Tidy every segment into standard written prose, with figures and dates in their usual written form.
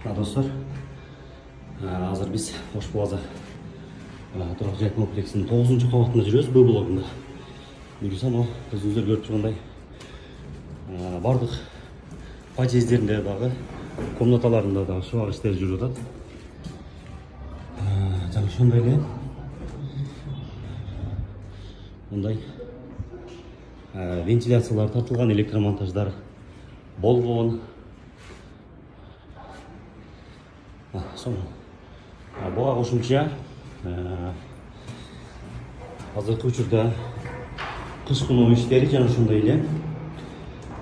Dostlar, hazır biz Ош Плаза тұрғын жай комплексінің 9-шы қабатында жүрөбүз. Б блогында. Бұйырсам, өзүңүздөр көрүп тургандай, бардык подъездеринде дагы, комнаталарында дагы шыбак иштери жүрүп атат. Жана ошондой эле мындай вентиляциялар тартылган, электромонтаждар болгон. Буга кошумча азыркы учурда кыш куноо иштери жана ошондой эле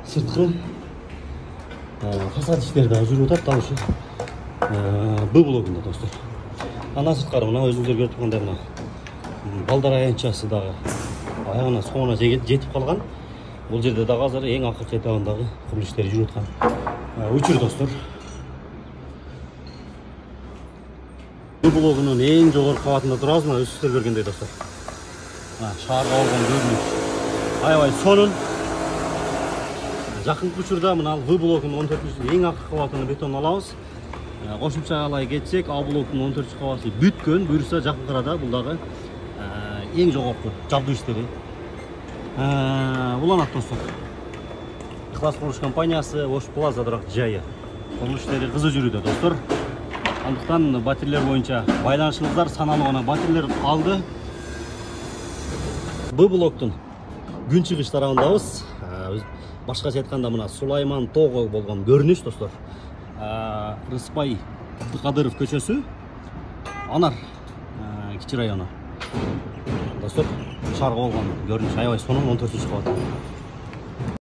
сырткы фасад иштери дагы жүрүп атат. Дал ушу Б блогунда, достор. Андан сырткары мына өзүңүздөр көрүп тургандай мына балдар аянтчасы дагы аягына соңуна жетип калган. Бул жерде дагы азыр эң акыркы этабындагы курулуш иштери жүрүп аткан учур, достор. Б блогунун эң жогорку кабатында турабыз. Мына өзүңүздөр көргөндөй, достор. Шаарга болгон көрүнүш аябай сонун. Жакынкы учурда мына В блогунун 14-чү эң акыркы кабатына бетон алабыз. Кошумчалай кетсек, А блогунун 14-чү кабаты бүткөн. Буюрса жакынкы арада бул дагы эң жогорку жабдуу иштери уланат, достор. Ихлас курулуш компаниясы Ош Плаза турак жайы курулуш иштери кызуу жүрүүдө, достор. Андыктан батирелер боюнча байланышыңыздар, саналуу гана батирелер калды. Б блоктун күнчыгыш тарабындабыз. Башкача айтканда мына Сулайман тоого болгон көрүнүш, достор. Рыспай Кадыров көчөсү, Анар кичи району. Достор, шаарга болгон көрүнүш аябай сонун 14-чү кабат.